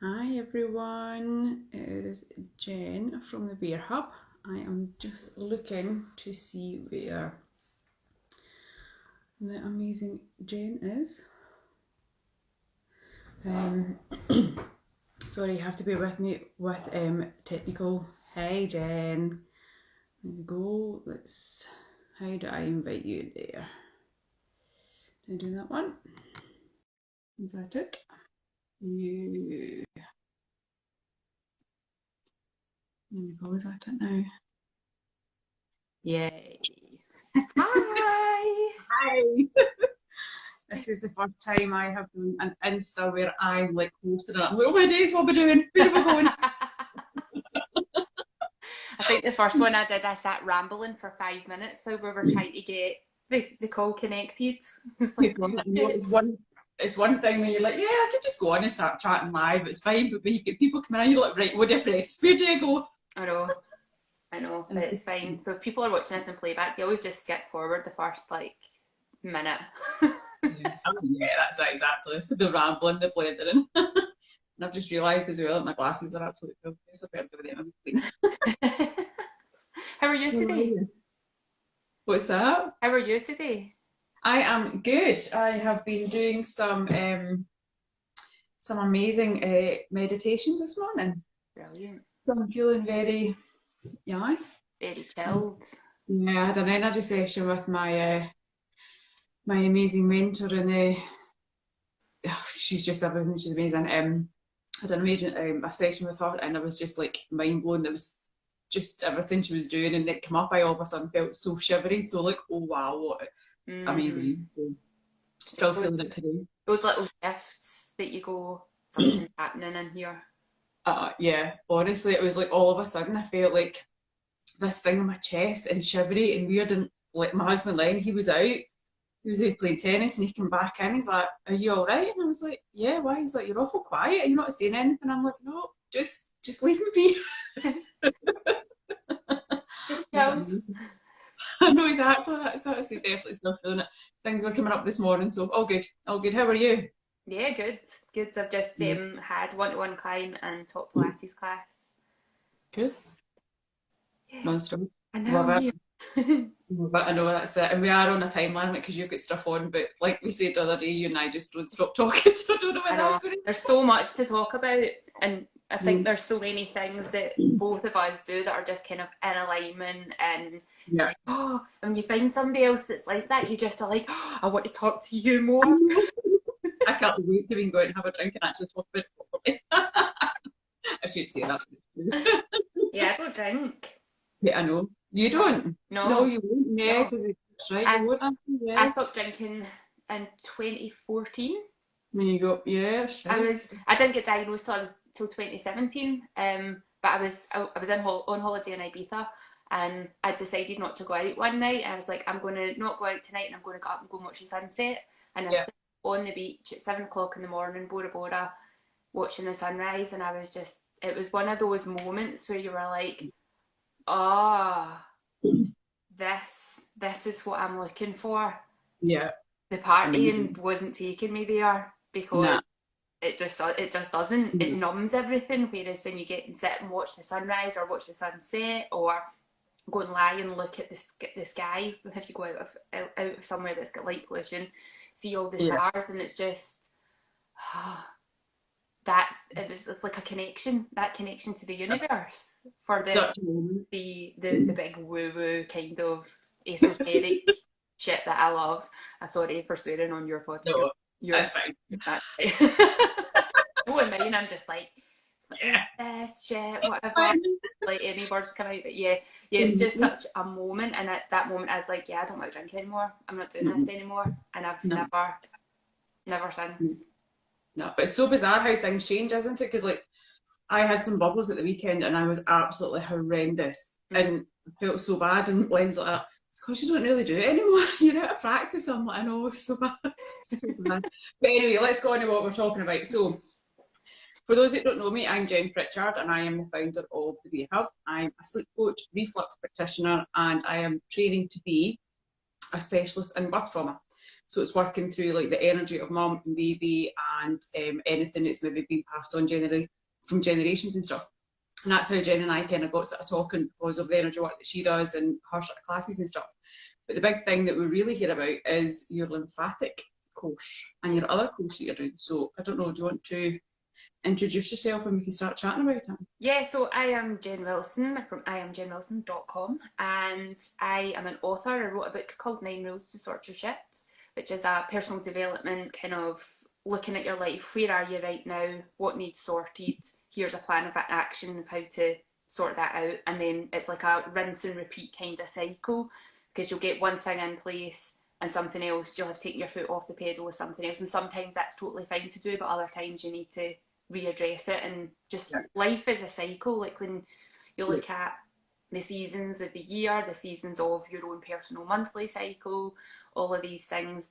Hi everyone, it is Jen from the Beer Hub. I am just looking to see where the amazing Jen is. Um, Sorry, you have to bear with me with technical. Hi Jen. There we go. How do I invite you there? Did I do that one? Is that it? You. There we go. Is that it now? Yay. Hi! Hi. This is the first time I have done an Insta where I'm like hosting it. I'm like, oh my days, what am I doing? Where am I going? I think the first one I did, I sat rambling for 5 minutes while we were trying to get the call connected. It's like, shit. It's one thing when you're like, yeah, I could just go on and start chatting live, it's fine. But when you get people coming in, you're like, right, what do you press? Where do you go? I know, but And it's fine. So if people are watching this in playback, they always just skip forward the first like minute. yeah, yeah, that's it, exactly. The rambling, the blending. And I've just realised as well that my glasses are absolutely filthy, so I better give them a clean. How are you How are today? you? What's that? How are you today? I am good. I have been doing some amazing meditations this morning. Brilliant. So I'm feeling very, yeah, Very chilled. yeah. I had an energy session with my amazing mentor, and she's just everything. She's amazing. I had an amazing a session with her, and I was just like mind blown. It was just everything she was doing, and it came up. I all of a sudden felt so shivery, so like, oh wow, what Mm. amazing. So, It's still feeling it today. those little shifts that you go, something's happening in here. Yeah, honestly, it was like all of a sudden I felt like this thing in my chest and shivery and weird. And like my husband Len, he was out playing tennis and he came back in. He's like, "Are you all right?" And I was like, "Yeah." Why? He's like, "You're awful quiet. Are you not saying anything?" I'm like, "No, just leave me be." Just He's like, chilled. I know exactly that's definitely still feeling it. Things were coming up this morning, so all good, all good. How are you? Yeah, good. Good. I've just Yeah. had one-to-one client and taught Pilates class. Good, Yeah, non-stop. and now Love I'm it. here. But I know that's it, and we are on a time limit because you've got stuff on. But like we said the other day, you and I just don't stop talking, so I don't know when I that's know. going There's so much to talk about, and I think to. there's so many things that both of us do that are just kind of in alignment. And it's Yeah, like, oh, and when you find somebody else that's like that, you just are like, oh, I want to talk to you I more. know. I can't wait to even go out and have a drink and actually talk about it properly. I should say that. Yeah, I don't drink. Yeah, I know. You don't? No, No, you won't. Yeah, no. because that's right. You I won't actually. I Yeah. stopped drinking in 2014. When you go, yeah, that's right. I didn't get diagnosed till 2017. But I was on holiday in Ibiza, and I decided not to go out one night. And I was like, I'm going to not go out tonight, and I'm going to go up and go and watch the sunset. And I Yeah. sat on the beach at 7 o'clock in the morning, Bora Bora, watching the sunrise. And it was one of those moments where you were like, oh, this is what I'm looking for. Yeah. The partying Amazing. wasn't taking me there because Nah. it just doesn't. It numbs everything. Whereas when you get and sit and watch the sunrise or watch the sunset or go and lie and look at the sky, if you go out of somewhere that's got light pollution, see all the Yeah. stars, and it's just it's like a connection, that connection to the universe for Such a moment. the big woo woo kind of esoteric shit that I love. I'm sorry for swearing on your pod. No, Your that's fine. That's no, in mine, I'm just like, Yeah. this shit, whatever. Fine. Like any words come out, but yeah, it was just such a moment, and at that moment, I was like, yeah, I don't want to drink anymore. I'm not doing this anymore, and I've No. never since. No, but it's so bizarre how things change, isn't it? Because like I had some bubbles at the weekend and I was absolutely horrendous Mm. and felt so bad. And Len's like, it's because you don't really do it anymore. You're out of practice. I'm like, I know, it's so bad. It's so bad. But anyway, let's go on to what we're talking about. So, for those that don't know me, I'm Jen Pritchard and I am the founder of the Beer Hub. I'm a sleep coach, reflux practitioner, and I am training to be a specialist in birth trauma. So it's working through like the energy of mum and baby and anything that's maybe been passed on generally from generations and stuff. And that's how Jen and I kind of got sort of talking because of the energy work that she does and her sort of classes and stuff. But the big thing that we really hear about is your lymphatic course and your other course that you're doing. So I don't know, do you want to introduce yourself and we can start chatting about it? Yeah, so I am Jen Wilson from iamjenwilson.com, and I am an author. I wrote a book called 9 Rules to Sort Your Shit, which is a personal development kind of looking at your life. Where are you right now? What needs sorted? Here's a plan of action of how to sort that out. And then it's like a rinse and repeat kind of cycle, because you'll get one thing in place and something else, you'll have taken your foot off the pedal with something else. And sometimes that's totally fine to do, but other times you need to readdress it. And just life is a cycle. Like when you look at the seasons of the year, the seasons of your own personal monthly cycle, all of these things,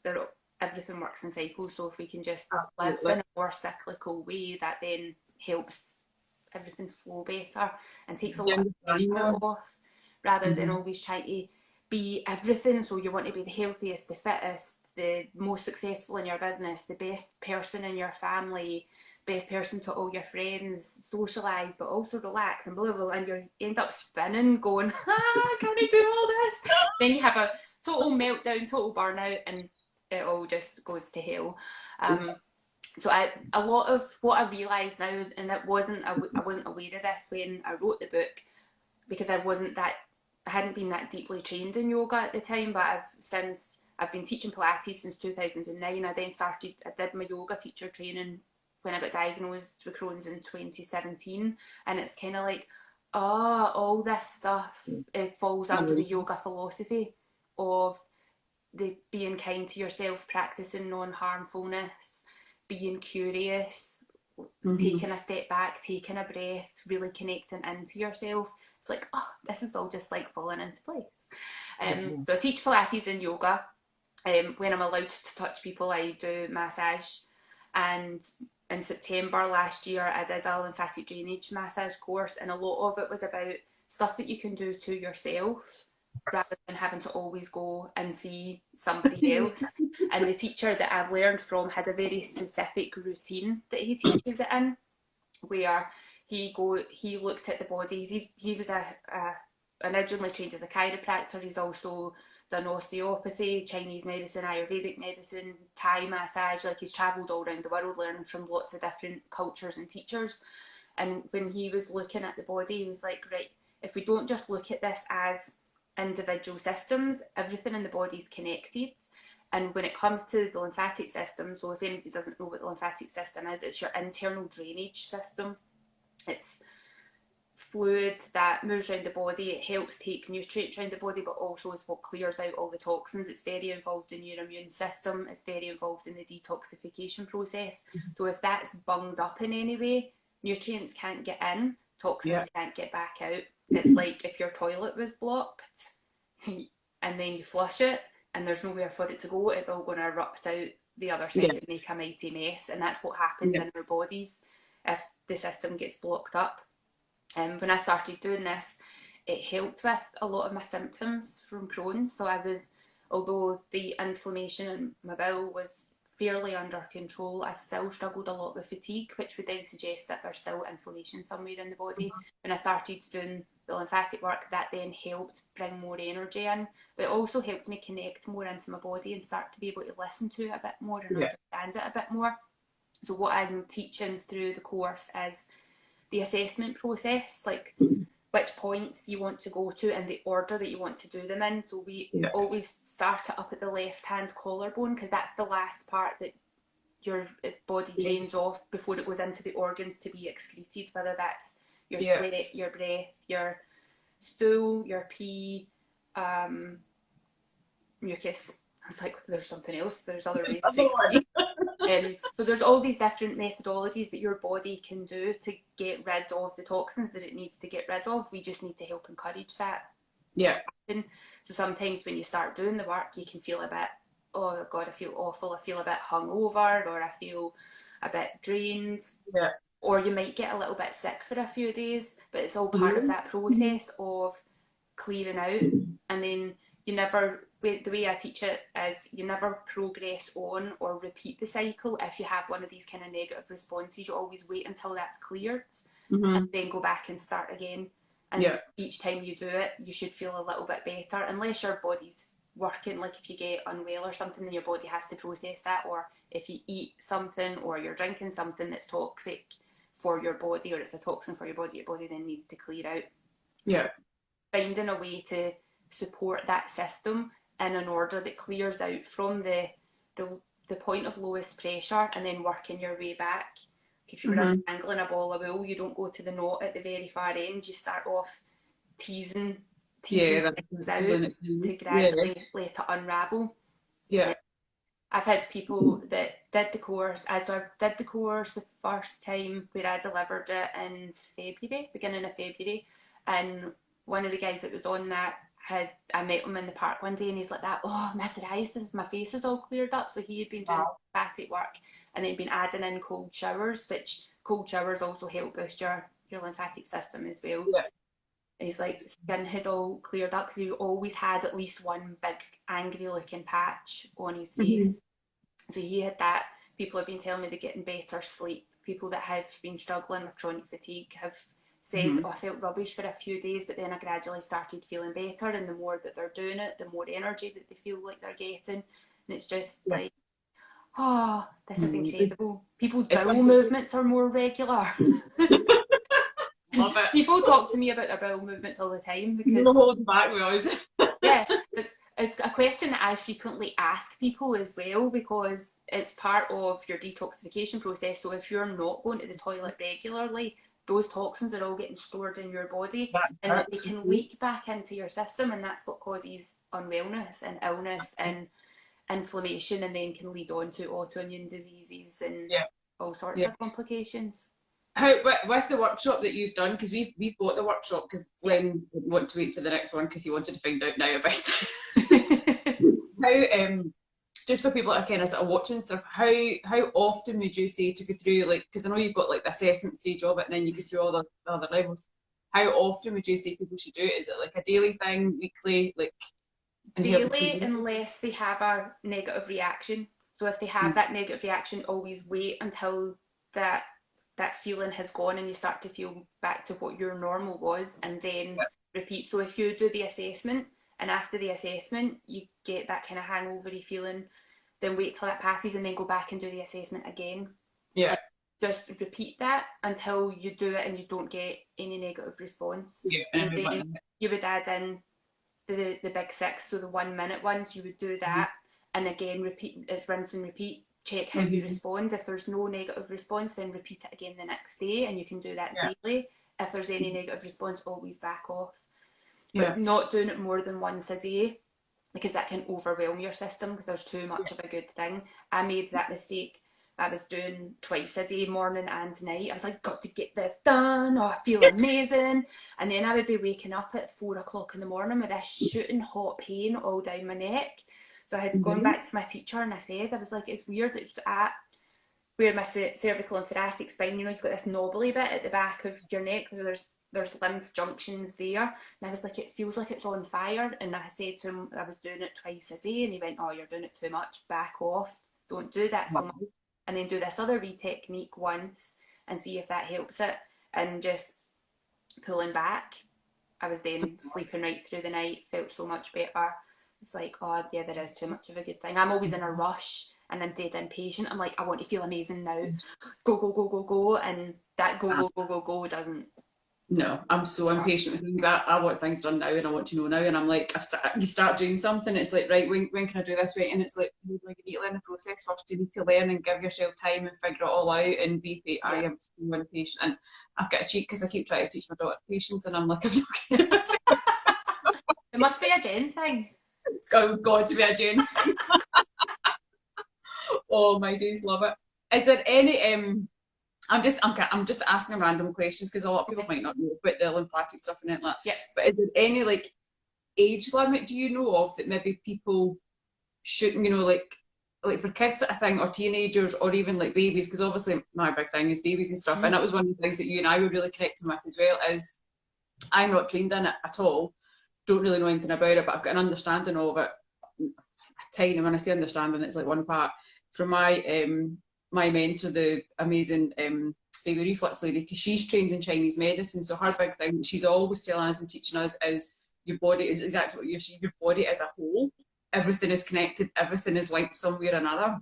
everything works in cycles. So if we can just live in a more cyclical way, that then helps everything flow better and takes a lot of pressure off, rather than always trying to be everything. So you want to be the healthiest, the fittest, the most successful in your business, the best person in your family, best person to all your friends, socialise but also relax and blah blah blah, and you end up spinning going, can I do all this? Then you have a total meltdown, total burnout, and it all just goes to hell. So a lot of what I realise now, and I wasn't aware of this when I wrote the book, because I hadn't been that deeply trained in yoga at the time, but I've been teaching Pilates since 2009. I did my yoga teacher training when I got diagnosed with Crohn's in 2017, and it's kind of like, all this stuff, it falls under the yoga philosophy of the being kind to yourself, practicing non-harmfulness, being curious, taking a step back, taking a breath, really connecting into yourself. It's like, this is all just like falling into place. So I teach Pilates and yoga. When I'm allowed to touch people, I do massage. And in September last year, I did a lymphatic drainage massage course, and a lot of it was about stuff that you can do to yourself rather than having to always go and see somebody else. And the teacher that I've learned from has a very specific routine that he teaches it in, where he looked at the bodies. He was originally trained as a chiropractor. He's also done osteopathy, Chinese medicine, Ayurvedic medicine, Thai massage. Like, he's travelled all around the world learning from lots of different cultures and teachers. And when he was looking at the body, he was like, right, if we don't just look at this as individual systems, everything in the body is connected. And when it comes to the lymphatic system, so if anybody doesn't know what the lymphatic system is, it's your internal drainage system. It's fluid that moves around the body. It helps take nutrients around the body, but also is what clears out all the toxins. It's very involved in your immune system. It's very involved in the detoxification process. So if that's bunged up in any way, nutrients can't get in, toxins can't get back out. It's like if your toilet was blocked and then you flush it and there's nowhere for it to go, it's all going to erupt out the other side and make a mighty mess. And that's what happens in our bodies if the system gets blocked up. When I started doing this, it helped with a lot of my symptoms from Crohn's. So although the inflammation in my bowel was fairly under control, I still struggled a lot with fatigue, which would then suggest that there's still inflammation somewhere in the body. When I started doing the lymphatic work, that then helped bring more energy in, but it also helped me connect more into my body and start to be able to listen to it a bit more and understand it a bit more. So what I'm teaching through the course is the assessment process, like which points you want to go to and the order that you want to do them in. So we always start it up at the left-hand collarbone, because that's the last part that your body drains off before it goes into the organs to be excreted, whether that's your sweat, your breath, your stool, your pee, mucus. I was like, there's something else. There's other ways to explain. So there's all these different methodologies that your body can do to get rid of the toxins that it needs to get rid of. We just need to help encourage that. So sometimes when you start doing the work, you can feel a bit, oh God, I feel awful. I feel a bit hungover, or I feel a bit drained. Or you might get a little bit sick for a few days, but it's all part of that process of clearing out. And then you never the way I teach it is you never progress on or repeat the cycle. If you have one of these kind of negative responses, you always wait until that's cleared and then go back and start again. And each time you do it, you should feel a little bit better, unless your body's working, like if you get unwell or something, then your body has to process that, or if you eat something or you're drinking something that's toxic for your body, or it's a toxin for your body then needs to clear out. Yeah. Finding a way to support that system in an order that clears out from the point of lowest pressure and then working your way back. If you were untangling a ball of wool, you don't go to the knot at the very far end. You start off teasing things out to gradually let it unravel. Yeah. I've had people that did the course, as I did the course the first time where I delivered it in February, beginning of February, and one of the guys that was on that I met him in the park one day and he's like that, oh, my psoriasis, my face is all cleared up. So he had been doing lymphatic work and then been adding in cold showers, which cold showers also help boost your lymphatic system as well. Yeah. And he's like, skin had all cleared up because he always had at least one big angry looking patch on his face. So he had that. People have been telling me they're getting better sleep. People that have been struggling with chronic fatigue have said, oh, I felt rubbish for a few days, but then I gradually started feeling better, and the more that they're doing it, the more energy that they feel like they're getting. And it's just like, oh, this is incredible. People's bowel movements are more regular. Love it. People talk to me about their bowel movements all the time because no holding back with us. yeah, it's a question that I frequently ask people as well, because it's part of your detoxification process. So if you're not going to the toilet regularly, those toxins are all getting stored in your body and they can leak back into your system, and that's what causes unwellness and illness and inflammation, and then can lead on to autoimmune diseases and all sorts of complications. How with the workshop that you've done, because we've bought the workshop because when we want to wait to the next one because you wanted to find out now about it. How just for people that are kind of sort of watching stuff, how often would you say to go through, like, because I know you've got like the assessment stage of it and then you go through all the other levels, how often would you say people should do it? Is it like a daily thing, weekly, like? Daily, unless they have a negative reaction. So if they have that negative reaction, always wait until that feeling has gone and you start to feel back to what your normal was, and then repeat. So if you do the assessment and after the assessment you get that kind of hangovery feeling, then wait till that passes and then go back and do the assessment again. Yeah. Just repeat that until you do it and you don't get any negative response. Yeah. And then you would add in the big 6, so the 1 minute ones. You would do that and again repeat. It's rinse and repeat. Check how you respond. If there's no negative response, then repeat it again the next day, and you can do that daily. If there's any negative response, always back off. But not doing it more than once a day, because that can overwhelm your system because there's too much of a good thing. I made that mistake. I was doing twice a day, morning and night. I was like, got to get this done. Oh, I feel amazing. And then I would be waking up at 4 o'clock in the morning with this shooting hot pain all down my neck. So I had gone back to my teacher and I said, I was like, it's weird, it's at where my cervical and thoracic spine, you know, you've got this knobbly bit at the back of your neck, there's lymph junctions there, and I was like, it feels like it's on fire. And I said to him I was doing it twice a day, and he went, oh, you're doing it too much, back off, don't do that so much, and then do this other technique once and see if that helps it. And just pulling back, I was then sleeping right through the night, felt so much better. It's like, oh yeah, there is too much of a good thing. I'm always in a rush and I'm dead impatient. I'm like, I want to feel amazing now. Go, go, go, go, go. And that go doesn't. No, I'm so impatient with things. I want things done now and I want to know now. And I'm like, you start doing something, it's like, right, when can I do this, right? And it's like, you need to learn the process first. You need to learn and give yourself time and figure it all out and be I am so impatient. And I've got to cheat because I keep trying to teach my daughter patience and I'm like, I'm not going It must be a Jen thing. It's got to be a Jen. Oh my days, love it. Is there any I'm just asking random questions because a lot of people might not know about the lymphatic stuff and that. Yeah. But is there any like age limit do you know of that maybe people shouldn't, you know, like for kids I think, or teenagers, or even like babies? Because obviously my big thing is babies and stuff, and that was one of the things that you and I were really connecting with as well. Is I'm not trained in it at all. Don't really know anything about it, but I've got an understanding of it tiny, when I say understanding, it's like one part from my mentor, the amazing baby reflux lady, because she's trained in Chinese medicine. So her big thing, she's always telling us and teaching us, is your body is exactly what you're saying. Your body is a whole. Everything is connected. Everything is linked somewhere or another.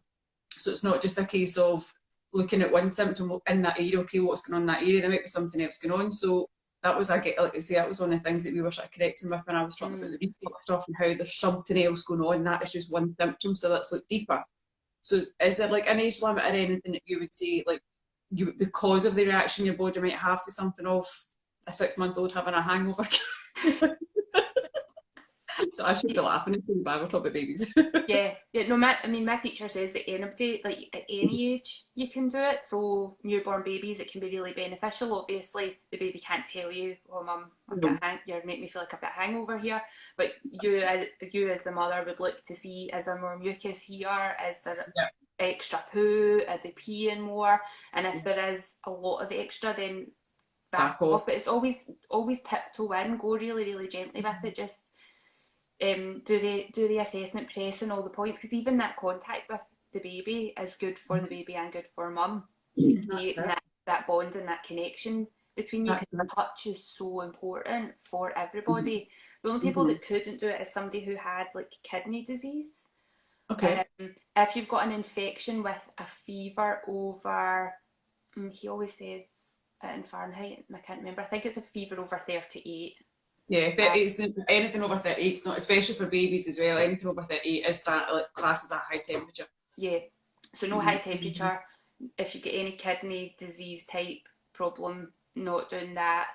So it's not just a case of looking at one symptom in that area. Okay, what's going on in that area? There might be something else going on. So that was, like I say, that was one of the things that we were sort of connecting with when I was talking about the reflux stuff and how there's something else going on. That is just one symptom. So let's look deeper. So is there like an age limit or anything that you would say, like, you, because of the reaction your body might have to something of a 6-month-old having a hangover? So I should be laughing at you, but we're talking about babies. Yeah, yeah. No, my teacher says that anybody, like at any age, you can do it. So newborn babies, it can be really beneficial. Obviously, the baby can't tell you, "Oh, mum, you're making me feel like I've got a hangover here." But you as the mother would look to see, is there more mucus here? Is there extra poo? Are they peeing more? And if there is a lot of extra, then back off. But it's always tiptoe in, go really, really gently with it. Just do the assessment, pressing all the points, because even that contact with the baby is good for the baby and good for mum. Creating that bond and that connection between you, because touch is so important for everybody. The only people that couldn't do it is somebody who had like kidney disease. Okay. If you've got an infection with a fever over, he always says it in Fahrenheit, and I can't remember. I think it's a fever over 38. Yeah, it's anything over 38, it's not, especially for babies as well, anything over 38 is that like class as a high temperature. Yeah, so no high temperature. If you get any kidney disease type problem, not doing that.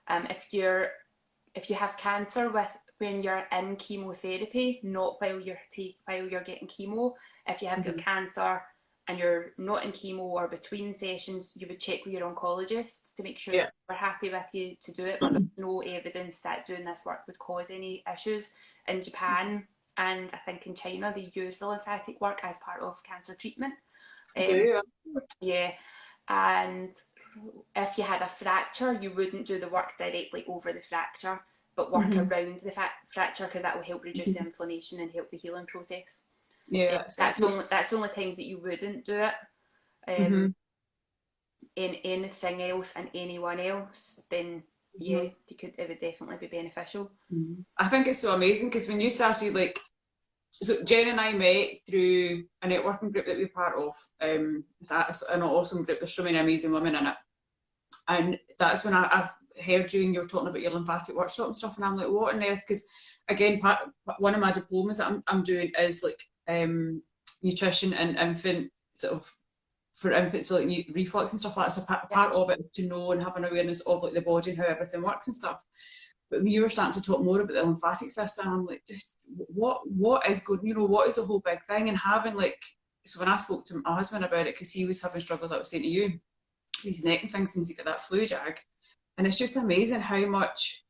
If you have cancer when you're in chemotherapy, not while you're getting chemo. If you have got cancer and you're not in chemo or between sessions, you would check with your oncologist to make sure that we're happy with you to do it. But there's no evidence that doing this work would cause any issues. In Japan and I think in China, they use the lymphatic work as part of cancer treatment. Yeah, and if you had a fracture, you wouldn't do the work directly over the fracture, but work around the fracture, because that will help reduce the inflammation and help the healing process. Yeah, that's the only times that you wouldn't do it. In anything else and anyone else, then it would definitely be beneficial. I think it's so amazing because when you started, like, so Jen and I met through a networking group that we're part of. It's an awesome group. There's so many amazing women in it. And that's when I've heard you and you're talking about your lymphatic workshop and stuff, and I'm like, what on earth? Because again, one of my diplomas that I'm doing is like nutrition and infant sort of, for infants with like reflux and stuff like that. So part of it to know and have an awareness of like the body and how everything works and stuff. But when you were starting to talk more about the lymphatic system, I'm like, just what is good? You know, what is the whole big thing? And having like, so when I spoke to my husband about it, because he was having struggles, I was saying to you, his neck and things since he got that flu jag, and it's just amazing how much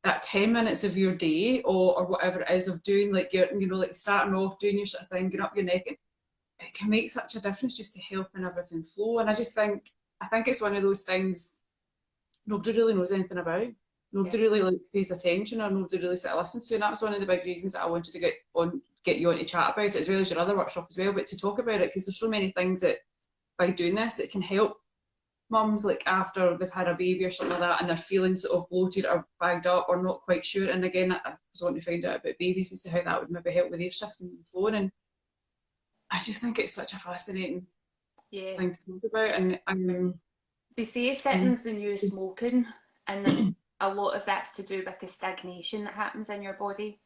that 10 minutes of your day or whatever it is of doing like your, you know, like starting off doing your sort of thing, getting up your neck, it can make such a difference just to helping everything flow. And I think it's one of those things nobody really knows anything about. Nobody really like pays attention, or nobody really sort of listens to. And that was one of the big reasons that I wanted to get you on to chat about it, as well as your other workshop as well, but to talk about it, because there's so many things that by doing this it can help mums, like after they've had a baby or something like that and they're feeling sort of bloated or bagged up or not quite sure. And again, I was wanting to find out about babies as to how that would maybe help with their system and flowing. And I just think it's such a fascinating thing to think about. And they say sitting's the new smoking, and a lot of that's to do with the stagnation that happens in your body.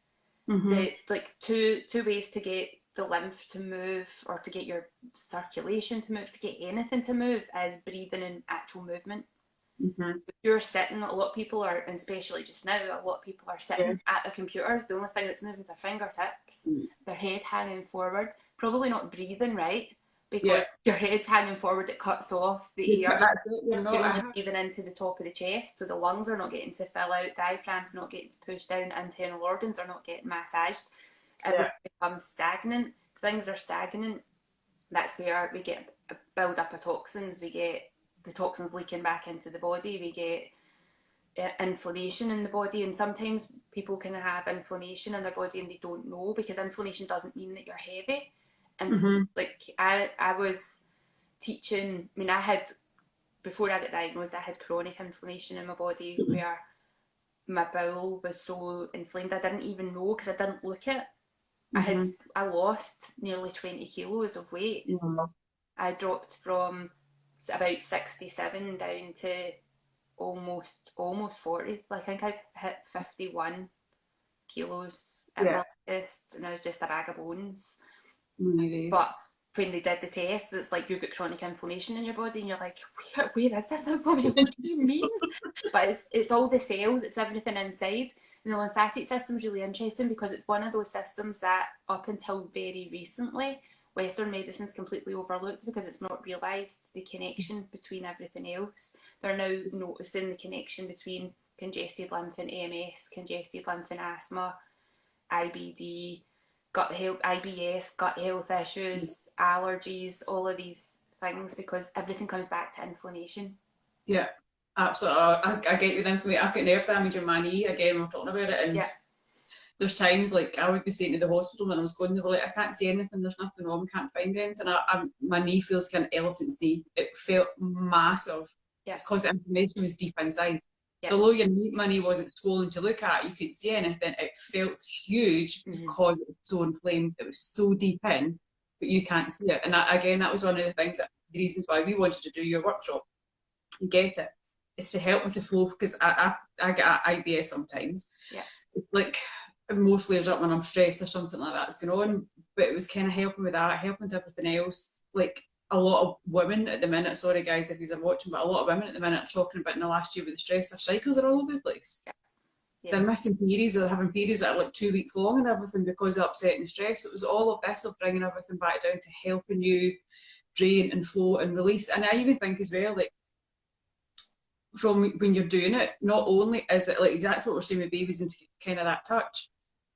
Like two ways to get the lymph to move, or to get your circulation to move, to get anything to move, is breathing and actual movement. If you're sitting, a lot of people are, and especially just now, a lot of people are sitting at their computers. The only thing that's moving is their fingertips, their head hanging forward, probably not breathing right, because your head's hanging forward, it cuts off the air. You're only breathing into the top of the chest, so the lungs are not getting to fill out, diaphragm's not getting to push down, internal organs are not getting massaged. Everything becomes stagnant. If things are stagnant, that's where we get a build up of toxins. We get the toxins leaking back into the body. We get inflammation in the body, and sometimes people can have inflammation in their body and they don't know, because inflammation doesn't mean that you're heavy. And like I was teaching, I mean, I had, before I got diagnosed, I had chronic inflammation in my body where my bowel was so inflamed I didn't even know because I didn't look it. I lost nearly 20 kilos of weight. I dropped from about 67 down to almost 40. Like, I think I hit 51 kilos at my latest, and I was just a bag of bones. But when they did the test, it's like, you've got chronic inflammation in your body, and you're like, where is this inflammation? What do you mean? But it's all the cells, it's everything inside. And the lymphatic system is really interesting because it's one of those systems that, up until very recently, Western medicine's completely overlooked because it's not realised the connection between everything else. They're now noticing the connection between congested lymph and AMS, congested lymph and asthma, IBD, gut health, IBS, gut health issues, allergies, all of these things, because everything comes back to inflammation. Yeah, absolutely. I get you with inflammation. I've got nerve damage in my knee, again, we're talking about it, and there's times, like, I would be saying to the hospital when I was going, they were like, I can't see anything, there's nothing wrong, can't find anything. My knee feels kind of elephant's knee. It felt massive. It's because the inflammation was deep inside. So although my knee wasn't swollen to look at, you couldn't see anything, it felt huge because it was so inflamed. It was so deep in, but you can't see it. And that was one of the things, the reasons why we wanted to do your workshop and get it, is to help with the flow, because I get IBS sometimes. It's like, it more flares up when I'm stressed or something like that's going on, but it was kind of helping with that, helping with everything else. Like, a lot of women at the minute, sorry guys if you're watching, but a lot of women at the minute are talking about in the last year with the stress, their cycles are all over the place. They're missing periods, or having periods that are like 2 weeks long and everything because of upsetting the stress. It was all of this, of bringing everything back down to helping you drain and flow and release. And I even think as well, like, from when you're doing it, not only is it like exactly what we're saying with babies and kind of that touch,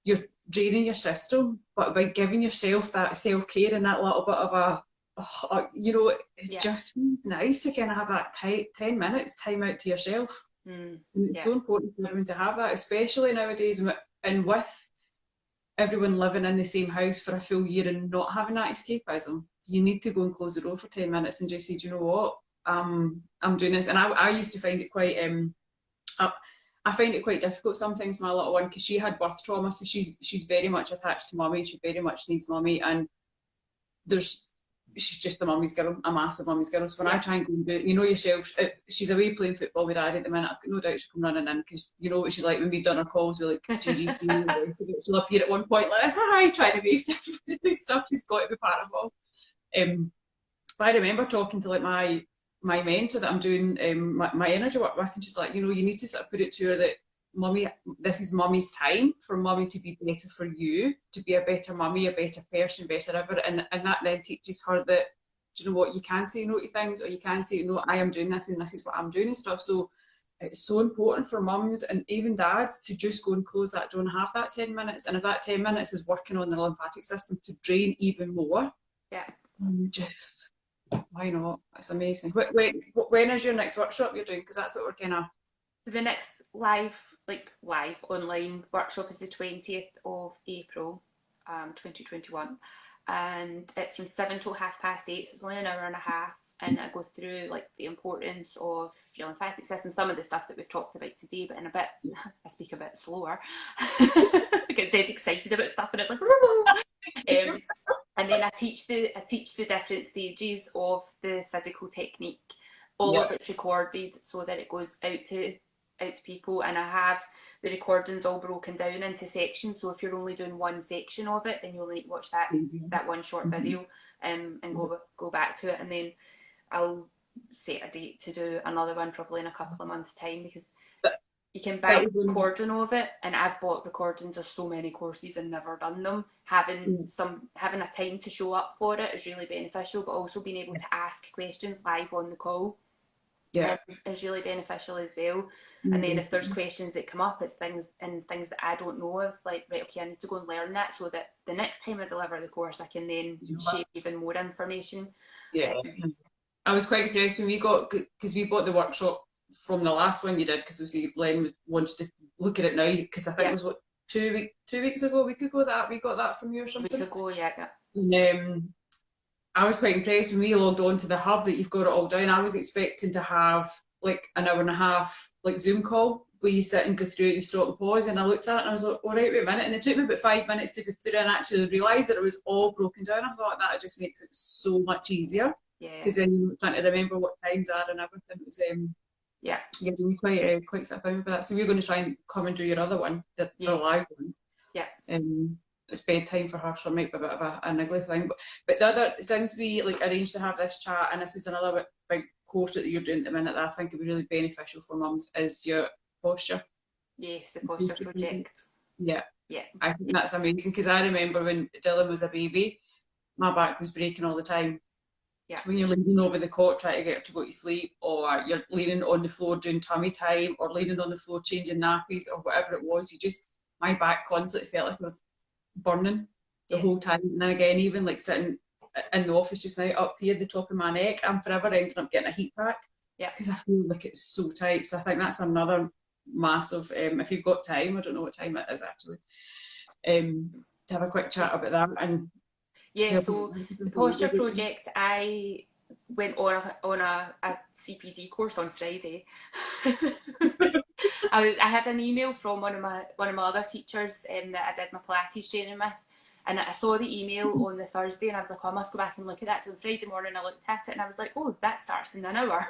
you're draining your system, but by giving yourself that self-care and that little bit of it just feels nice to kind of have that 10 minutes time out to yourself. It's so important for everyone to have that, especially nowadays, and with everyone living in the same house for a full year and not having that escapism. You need to go and close the door for 10 minutes and just say, do you know what, I'm doing this. And I used to find it quite I find it quite difficult sometimes, my little one, because she had birth trauma, so she's very much attached to mummy. She very much needs mummy, and she's just a mummy's girl, a massive mummy's girl. So when I try and go and do it, you know yourself, she's away playing football with Daddy at the minute. I've got no doubt she'll come running in, because you know what she's like when we've done our calls with like GG. She'll appear at one point like this, hi, trying to wave to everybody, stuff. She's got to be part of it all. But I remember talking to like my mentor that I'm doing my energy work with, and she's like, you need to sort of put it to her that, mummy, this is mummy's time for mummy to be better for you, to be a better mummy, a better person, better ever. And that then teaches her that, do you know what, you can say no to things, or you can say, no, I am doing this and this is what I'm doing and stuff. So it's so important for mums and even dads to just go and close that door and have that 10 minutes. And if that 10 minutes is working on the lymphatic system to drain even more, just, why not? It's amazing. When is your next workshop you're doing? Because that's what we're kind of... So the next live online workshop is the 20th of April, 2021, and it's from 7 till 8:30. So it's only an hour and a half, and I go through like the importance of your lymphatic system, some of the stuff that we've talked about today, but in a bit, I speak a bit slower. I get dead excited about stuff, and it's like, and then I teach the different stages of the physical technique. All of it's recorded so that it goes out to people, and I have the recordings all broken down into sections, so if you're only doing one section of it, then you'll need to watch that one short video and go back to it, and then I'll set a date to do another one probably in a couple of months' time, because you can buy a recording of it, and I've bought recordings of so many courses and never done them. Having a time to show up for it is really beneficial, but also being able to ask questions live on the call is really beneficial as well. And then if there's questions that come up, it's things that I don't know of, like, right, okay, I need to go and learn that, so that the next time I deliver the course I can then share even more information. I was quite impressed when we got, because we bought the workshop from the last one you did, because obviously Len wanted to look at it now, because I think it was what, 2 weeks ago, a week ago that we got that from you or A week something. ago, yeah. And I was quite impressed when we logged on to the hub that you've got it all down. I was expecting to have like an hour and a half like Zoom call where you sit and go through it, you stop and pause, and I looked at it and I was like, all right, wait a minute. And it took me about 5 minutes to go through it and actually realise that it was all broken down. I thought that just makes it so much easier. Yeah. Because then you're trying to remember what times are and everything. It was yeah, quite sat down with that. So we're going to try and come and do your other one, the live one. Yeah. It's bedtime for her, so it might be a bit of a niggly thing. But the other, since we like arranged to have this chat, and this is another big course that you're doing at the minute that I think would be really beneficial for mums, is your posture. Yes, the posture project. Yeah. Yeah. I think that's amazing, because I remember when Dylan was a baby, my back was breaking all the time. Yeah. When you're leaning over the cot trying to get her to go to sleep, or you're leaning on the floor doing tummy time, or leaning on the floor changing nappies, or whatever it was, my back constantly felt like it was burning the whole time. And then again, even like sitting in the office just now, up here at the top of my neck, I'm forever ending up getting a heat pack. Yeah. Because I feel like it's so tight. So I think that's another massive, if you've got time, I don't know what time it is actually, to have a quick chat about that. And yeah, so the posture project, I went on a CPD course on Friday. I had an email from one of my other teachers that I did my Pilates training with, and I saw the email on the Thursday, and I was like, oh, I must go back and look at that. So on Friday morning, I looked at it, and I was like, oh, that starts in an hour.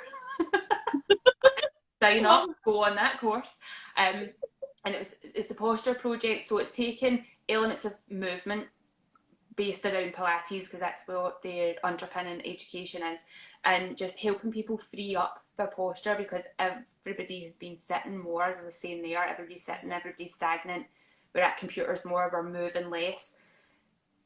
Sign up, go on that course. And it's the posture project, so it's taken elements of movement based around Pilates, because that's what their underpinning education is, and just helping people free up their posture, because everybody has been sitting more, as I was saying there, everybody's sitting, everybody's stagnant. We're at computers more, we're moving less.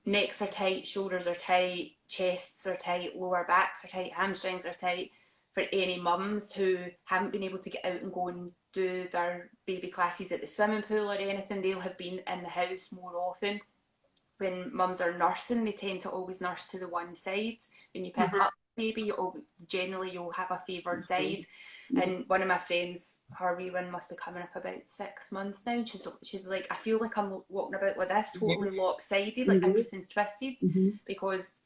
Necks are tight, shoulders are tight, chests are tight, lower backs are tight, hamstrings are tight. For any mums who haven't been able to get out and go and do their baby classes at the swimming pool or anything, they'll have been in the house more often. When mums are nursing, they tend to always nurse to the one side. When you pick up the baby, you'll have a favoured side. And one of my friends, her wee one must be coming up about 6 months now. And she's like, I feel like I'm walking about with this totally lopsided, like everything's twisted, because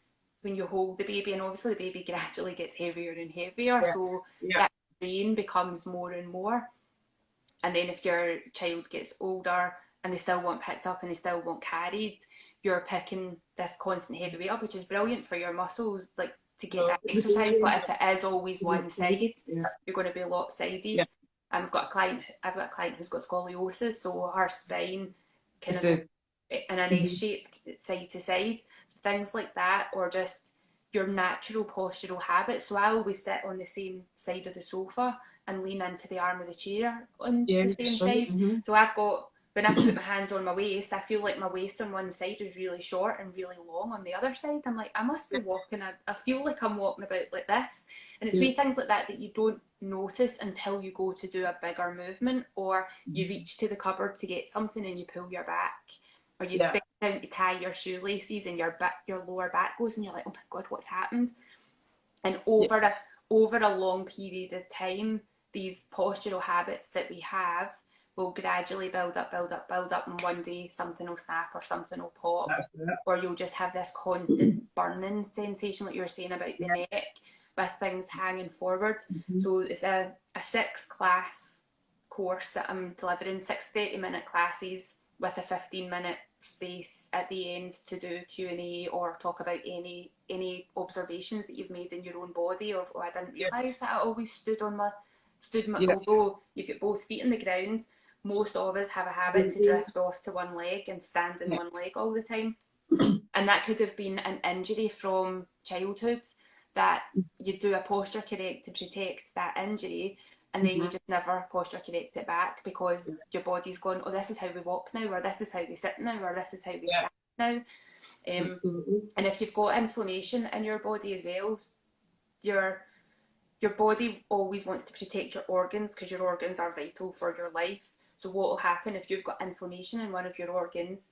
when you hold the baby, and obviously the baby gradually gets heavier and heavier, so that strain becomes more and more. And then if your child gets older and they still want picked up and they still want carried, you're picking this constant heavy weight up, which is brilliant for your muscles, like to get that exercise. But if it is always one side, you're going to be lopsided. I've got a client who's got scoliosis, so her spine kind of in an S shape, side to side. Things like that, or just your natural postural habits. So I always sit on the same side of the sofa and lean into the arm of the chair on the same side. So I've got, when I put my hands on my waist, I feel like my waist on one side is really short and really long on the other side. I'm like, I must be walking, I feel like I'm walking about like this. And it's wee things like that that you don't notice until you go to do a bigger movement, or you reach to the cupboard to get something and you pull your back, or you bend down to tie your shoelaces and your lower back goes, and you're like, oh my God, what's happened? And over a long period of time, these postural habits that we have will gradually build up, and one day something will snap or something will pop, or you'll just have this constant burning sensation, like you were saying about the neck, with things hanging forward. So it's a 6-class course that I'm delivering, 6 30-minute classes with a 15-minute space at the end to do Q&A or talk about any observations that you've made in your own body of, oh, I didn't realise that I always stood my although you've got both feet on the ground, most of us have a habit to drift off to one leg and stand in one leg all the time. And that could have been an injury from childhood that you do a posture correct to protect that injury, and then you just never posture correct it back because your body's gone, oh, this is how we walk now, or this is how we sit now, or this is how we stand now. And if you've got inflammation in your body as well, your body always wants to protect your organs, because your organs are vital for your life. So what will happen if you've got inflammation in one of your organs?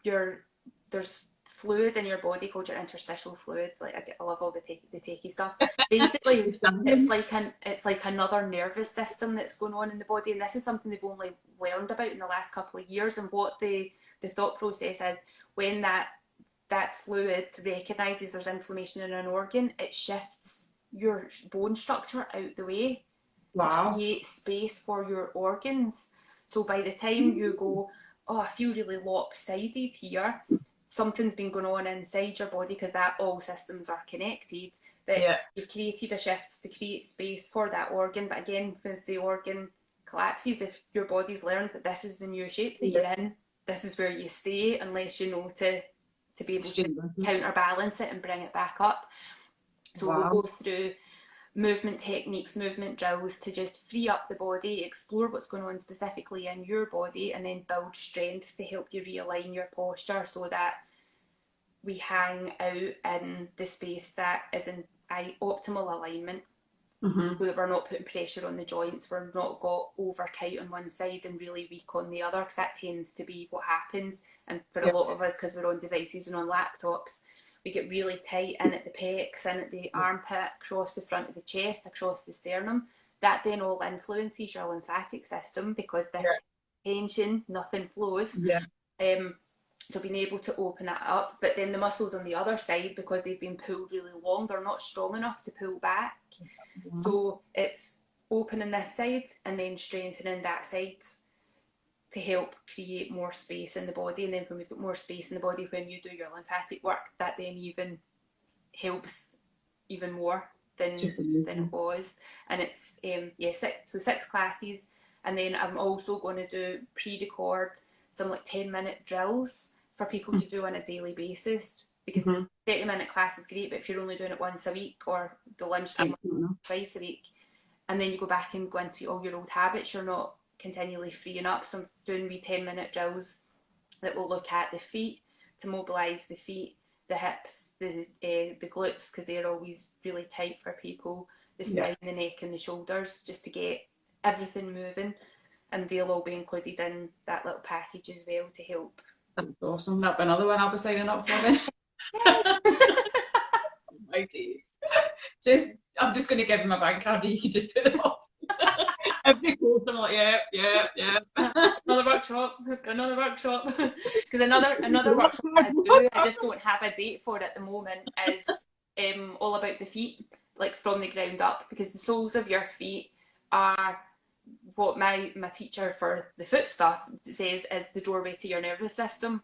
There's fluid in your body called your interstitial fluids. Like I love all the takey stuff. Basically, it's like another nervous system that's going on in the body, and this is something they've only learned about in the last couple of years. And what the thought process is, when that fluid recognises there's inflammation in an organ, it shifts your bone structure out the way to create space for your organs. So by the time you go, oh, I feel really lopsided here, something's been going on inside your body, because that all systems are connected, that you've created a shift to create space for that organ. But again, because the organ collapses, if your body's learned that this is the new shape that you're in, this is where you stay unless you know to be able to counterbalance it and bring it back up. So we'll go through movement techniques, movement drills to just free up the body, explore what's going on specifically in your body, and then build strength to help you realign your posture so that we hang out in the space that is in optimal alignment. So that we're not putting pressure on the joints, we're not got over tight on one side and really weak on the other, because that tends to be what happens. And for a lot of us, because we're on devices and on laptops, we get really tight in at the pecs, in at the armpit, across the front of the chest, across the sternum. That then all influences your lymphatic system, because this tension, nothing flows. So being able to open that up, but then the muscles on the other side, because they've been pulled really long, they're not strong enough to pull back. So it's opening this side and then strengthening that side to help create more space in the body. And then when we've got more space in the body, when you do your lymphatic work, that then even helps even more than it was. And it's 6 classes, and then I'm also going to do pre-record some like 10-minute drills for people to do on a daily basis, because 30-minute class is great, but if you're only doing it once a week, or the lunchtime twice a week, and then you go back and go into all your old habits, you're not continually freeing up. So I'm doing wee 10-minute drills that will look at the feet, to mobilise the feet, the hips, the glutes, because they're always really tight for people, the spine, the neck and the shoulders, just to get everything moving. And they'll all be included in that little package as well to help. That's awesome. That'll be another one I'll be signing up for then. My days. I'm just going to give him a bank card and you can just put it up. Every course I'm like, yeah. Another workshop. Because another workshop I do, I just don't have a date for it at the moment, is all about the feet, like from the ground up, because the soles of your feet are what my teacher for the foot stuff says is the doorway to your nervous system.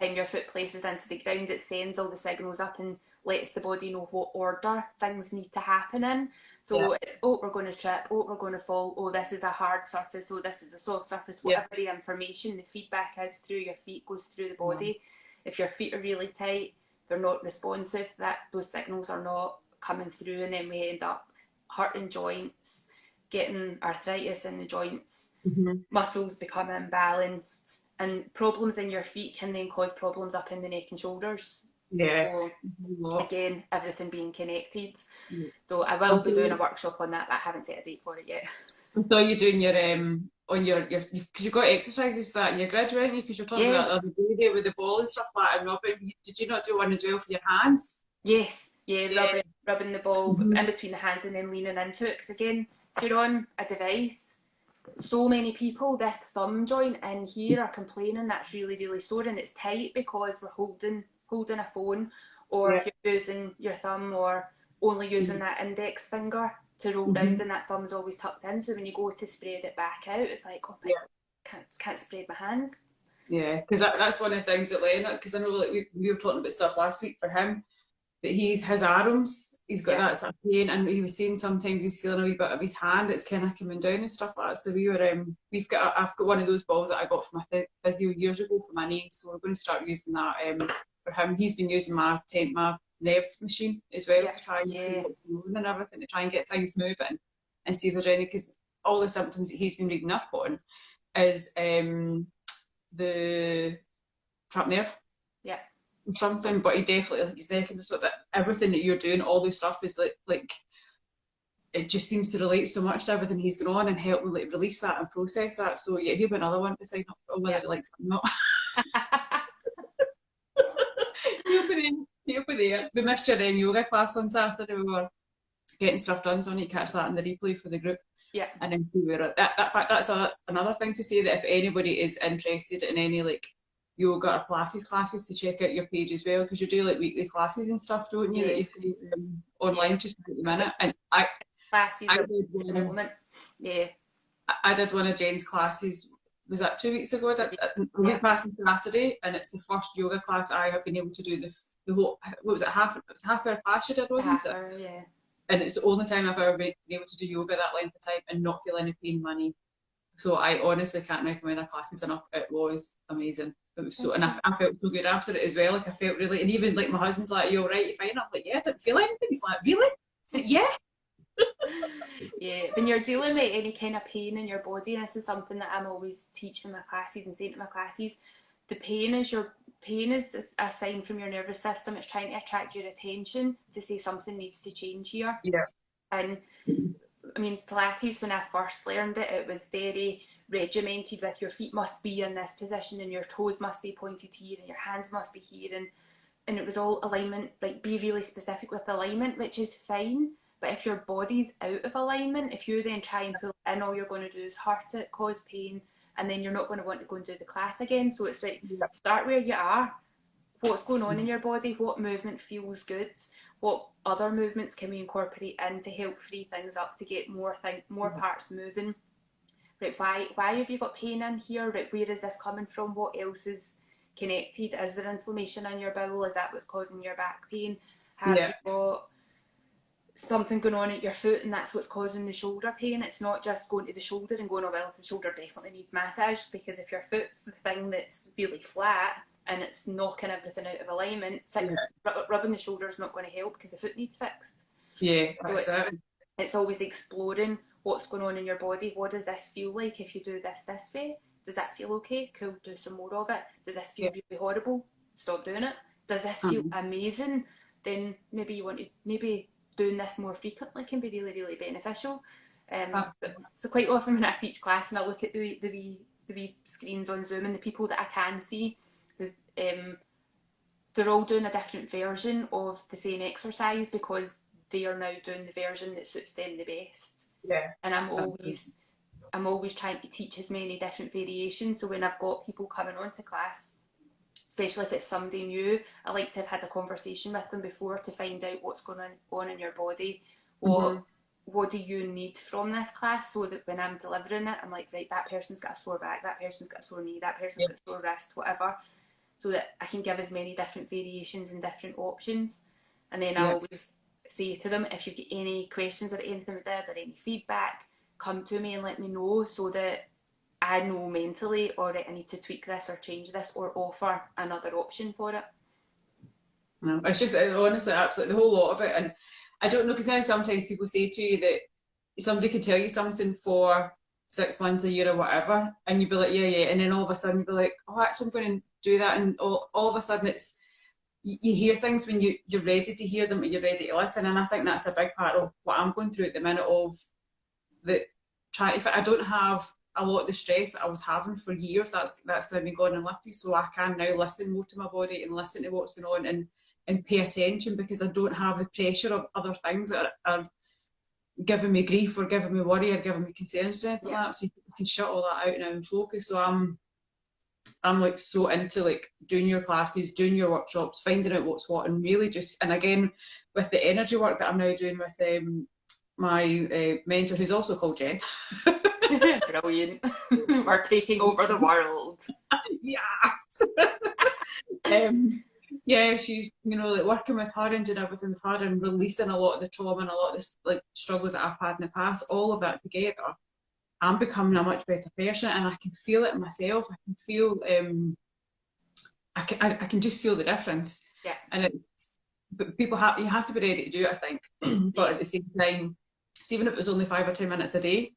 Time your foot places into the ground, it sends all the signals up and lets the body know what order things need to happen in. So it's, oh, we're going to trip, oh, we're going to fall, oh, this is a hard surface, oh, this is a soft surface. Whatever the information, the feedback is through your feet, goes through the body. If your feet are really tight, they're not responsive, that those signals are not coming through, and then we end up hurting joints, getting arthritis in the joints, muscles become imbalanced, and problems in your feet can then cause problems up in the neck and shoulders. So again, everything being connected. So I will be doing a workshop on that, but I haven't set a date for it yet. So you're doing your on your because you've got exercises for that in your grid, weren't you? Because you're talking about the other day there with the ball and stuff like that and rubbing. Did you not do one as well for your hands? Yes, rubbing the ball in between the hands and then leaning into it. Because again, if you're on a device, so many people, this thumb joint in here are complaining that's really, really sore, and it's tight because we're holding a phone, or you're using your thumb, or only using that index finger to roll round, and that thumb's always tucked in. So when you go to spread it back out, it's like, oh my God, can't spread my hands. Yeah, because that's one of the things that Leonard, because I know like we were talking about stuff last week for him, that his arms, he's got that sort of pain, and he was saying sometimes he's feeling a wee bit of his hand, it's kind of coming down and stuff like that. So I've got one of those balls that I got from my physio years ago for my knee, so we're going to start using that for him. He's been using my Nev machine as well to try and and everything, to try and get things moving and see if there's any, because all the symptoms that he's been reading up on is the trapped nerve. Something, but he definitely, like his neck and so that everything that you're doing, all this stuff is like it just seems to relate so much to everything he's going on and help me like release that and process that. So he'll be another one to sign up for, whether he likes it or not. You'll be there. We missed your yoga class on Saturday. We were getting stuff done, so I need to catch that in the replay for the group. Yeah. And then that's another thing to say, that if anybody is interested in any like yoga or Pilates classes, to check out your page as well, because you do like weekly classes and stuff, don't you? That you've got online just at the minute. And classes I at did the moment. Yeah. I did one of Jen's classes. Was that 2 weeks ago? I did a week past on Saturday, and it's the first yoga class I have been able to do the whole. What was it? It was a half hour class you did, wasn't it? Yeah. And it's the only time I've ever been able to do yoga that length of time and not feel any pain in my knee. So I honestly can't recommend their classes enough. It was amazing. It was so, and I felt so good after it as well. Like I felt really, and even like my husband's like, "Are you all right? You fine?" I'm like, "Yeah, I didn't feel anything." He's like, "Really?" It's like, "Yeah." Yeah, when you're dealing with any kind of pain in your body, and this is something that I'm always teaching my classes and saying to my classes, the pain is a sign from your nervous system. It's trying to attract your attention to say something needs to change here. Yeah. And I mean, Pilates, when I first learned it, it was very regimented with your feet must be in this position and your toes must be pointed here and your hands must be here, and it was all alignment, like be really specific with alignment, which is fine. But if your body's out of alignment, if you then try and pull it in, all you're going to do is hurt it, cause pain, and then you're not going to want to go and do the class again. So it's like, start where you are. What's going on in your body? What movement feels good? What other movements can we incorporate in to help free things up, to get more parts moving? Right, why have you got pain in here? Right, where is this coming from? What else is connected? Is there inflammation in your bowel? Is that what's causing your back pain? Have you got something going on at your foot and that's what's causing the shoulder pain? It's not just going to the shoulder and going, oh well, the shoulder definitely needs massage, because if your foot's the thing that's really flat and it's knocking everything out of alignment, rubbing the shoulder is not going to help because the foot needs fixed. Yeah, that's so it's always exploring what's going on in your body. What does this feel like if you do this way? Does that feel okay? Cool, do some more of it. Does this feel really horrible? Stop doing it. Does this feel amazing? Then maybe you want to, maybe doing this more frequently can be really, really beneficial. So quite often when I teach class and I look at the wee screens on Zoom and the people that I can see, because they're all doing a different version of the same exercise because they are now doing the version that suits them the best. Yeah. And I'm always trying to teach as many different variations. So when I've got people coming on to class, especially if it's somebody new, I like to have had a conversation with them before to find out what's going on in your body. What do you need from this class, so that when I'm delivering it, I'm like, right, that person's got a sore back, that person's got a sore knee, that person's got a sore wrist, whatever, so that I can give as many different variations and different options. And then I always say to them, if you've got any questions or anything like that or any feedback, come to me and let me know, so that I know mentally, all right, I need to tweak this or change this or offer another option for it. No, it's just honestly absolutely the whole lot of it. And I don't know, because now sometimes people say to you that somebody could tell you something for 6 months, a year, or whatever, and you'd be like, yeah, and then all of a sudden you'd be like, oh, actually, I'm going to do that, and all of a sudden it's you hear things when you're ready to hear them and you're ready to listen. And I think that's a big part of what I'm going through at the minute, of the trying. If I don't have a lot of the stress that I was having for years, that's now been gone and lifted, so I can now listen more to my body and listen to what's going on and pay attention, because I don't have the pressure of other things that are giving me grief or giving me worry or giving me concerns or anything like that. So you can shut all that out now and focus. So I'm like so into like doing your classes, doing your workshops, finding out what's what, and really just, and again with the energy work that I'm now doing with my mentor, who's also called Jen. Brilliant. We're taking over the world. Yes. Yeah, she's, like working with her and doing everything with her and releasing a lot of the trauma and a lot of the like struggles that I've had in the past, all of that together. I'm becoming a much better person, and I can feel it in myself. I can feel, I can just feel the difference. Yeah. And but you have to be ready to do it, I think. But at the same time, even if it was only 5 or 10 minutes a day,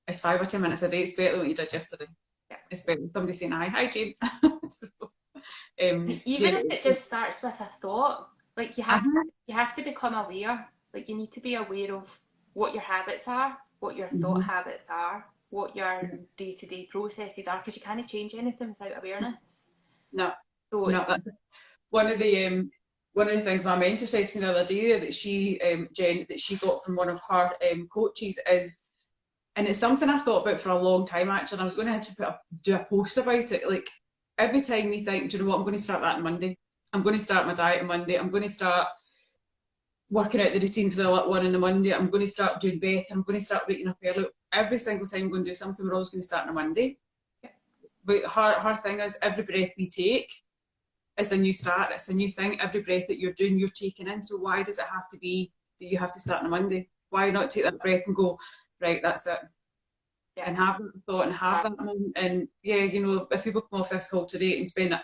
it's 5 or 10 minutes a day. It's better than what you did yesterday. Yeah. It's better than somebody saying, hi James. Even if it just starts with a thought, like you have to become aware. Like you need to be aware of what your habits are, what your thought habits are, what your day-to-day processes are, because you can't change anything without awareness. No. So no, that's one of one of the things my mentor said to me the other day that she, Jen, that she got from one of her coaches is, and it's something I've thought about for a long time actually, and I was going to actually do a post about it. Like every time we think, do you know what, I'm going to start that on Monday. I'm going to start my diet on Monday. I'm going to start working out the routine for the little one on the Monday. I'm going to start doing better. I'm going to start waking up early. Every single time I'm going to do something, we're always going to start on a Monday. Yeah. But her thing is every breath we take is a new start. It's a new thing. Every breath that you're doing, you're taking in. So why does it have to be that you have to start on a Monday? Why not take that breath and go, right, that's it. Yeah. And have that thought and have that moment. And yeah, you know, if people come off this call today and spend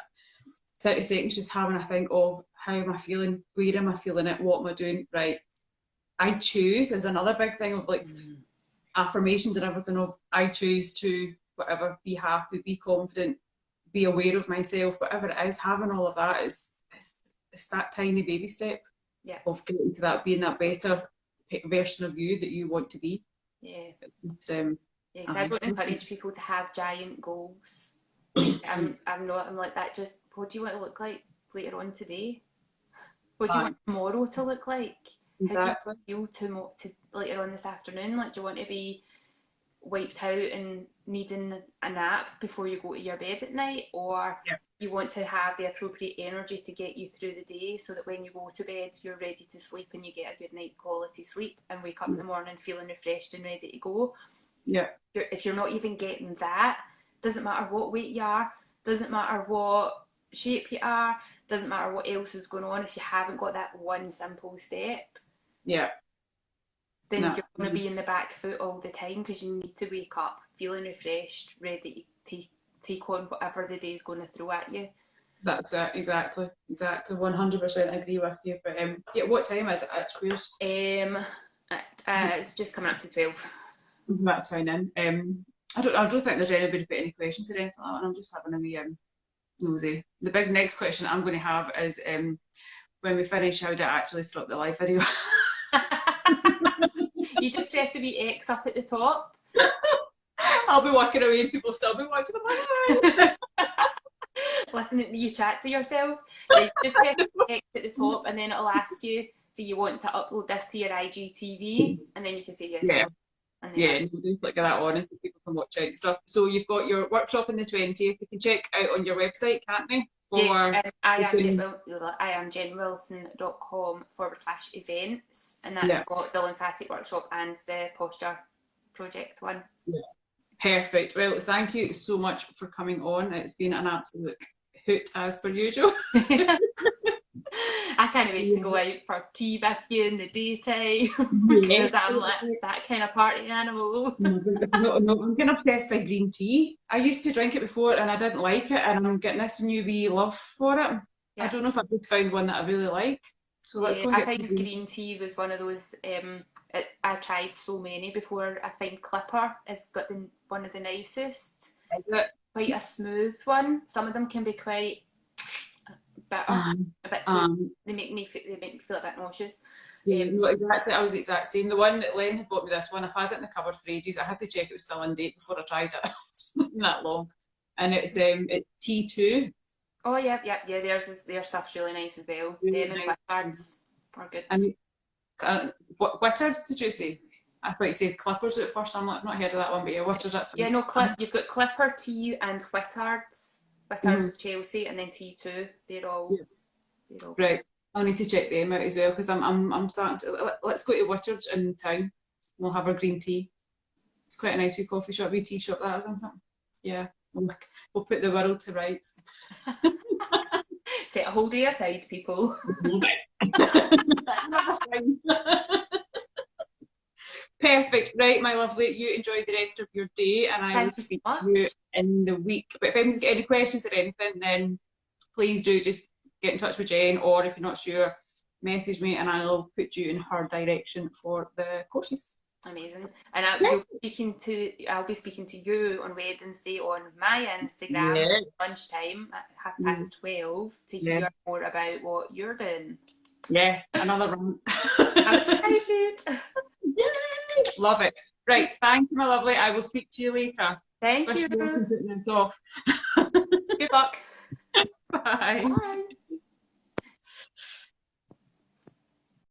30 seconds just having a think of how am I feeling, where am I feeling it, what am I doing, right? I choose is another big thing of like affirmations and everything of I choose to whatever, be happy, be confident, be aware of myself, whatever it is, having all of that is that tiny baby step of getting to that, being that better version of you that you want to be. Yeah. And, yes, I don't encourage people to have giant goals. I'm like that. Just what do you want to look like later on today? What do you want tomorrow to look like? Exactly. How do you feel to later on this afternoon? Like, do you want to be wiped out and needing a nap before you go to your bed at night, or you want to have the appropriate energy to get you through the day so that when you go to bed you're ready to sleep and you get a good night quality sleep and wake up in the morning feeling refreshed and ready to go. If you're not even getting that, doesn't matter what weight you are, doesn't matter what shape you are, doesn't matter what else is going on, if you haven't got that one simple step, then you're going to be in the back foot all the time because you need to wake up feeling refreshed, ready to take on whatever the day's going to throw at you. That's it, exactly. 100% agree with you. But what time is it actually? It's just coming up to 12. That's fine then. I don't think there's anybody put any questions or anything like that. I'm just having a wee nosy. The big next question I'm going to have is when we finish, how do I actually stop the live video? You just press the wee X up at the top. I'll be walking away and people still be watching them. Listen, you chat to yourself. You just press the X at the top and then it'll ask you, do you want to upload this to your IGTV? And then you can say yes. And then do click that on if people can watch out stuff. So you've got your workshop on the 20th. They can check out on your website, can't they? iamjenwilson.com/events, and that's got the lymphatic workshop and the posture project one. Perfect. Well, thank you so much for coming on. It's been an absolute hoot as per usual. I can't wait to go out for tea with you in the daytime because I'm like that kind of party animal. I'm getting obsessed by green tea. I used to drink it before and I didn't like it, and I'm getting this new wee love for it. I don't know if I've just found one that I really like. So let's go. I think green tea was one of those. I tried so many before. I think Clipper has got one of the nicest. Quite a smooth one. Some of them can be quite bitter, a bit too. They make me feel a bit nauseous. Exactly. I was the exact same. The one that Len had bought me, this one, I've had it in the cupboard for ages. I had to check it was still in date before I tried it. It's not that long, and it's T2. Oh yeah. Their stuff's really nice as well. Them and Pritchard's are good. What Pritchard's did you say? I thought you said Clippers at first. I'm like, I've not heard of that one, but Pritchard's, that's fine. You've got Clipper tea and Whittard's. Whittard's of Chelsea, and then T2. They're all right. I'll need to check them out as well because I'm starting to. Let's go to Whittard's in town. We'll have our green tea. It's quite a nice wee coffee shop, wee tea shop that isn't it? Yeah. We'll put the world to rights. Set a whole day aside, people. Perfect. Right, my lovely. You enjoy the rest of your day, and I will speak to you in the week. But if anyone's got any questions or anything, then please do just get in touch with Jen, or if you're not sure, message me, and I'll put you in her direction for the courses. Amazing. And I'll be speaking to you on Wednesday on my Instagram lunchtime at 12:30 to hear more about what you're doing. Yeah, another run. I'm excited. Yay! Love it. Right, thank you, my lovely. I will speak to you later. Thank you. Good Good luck. Bye. Bye.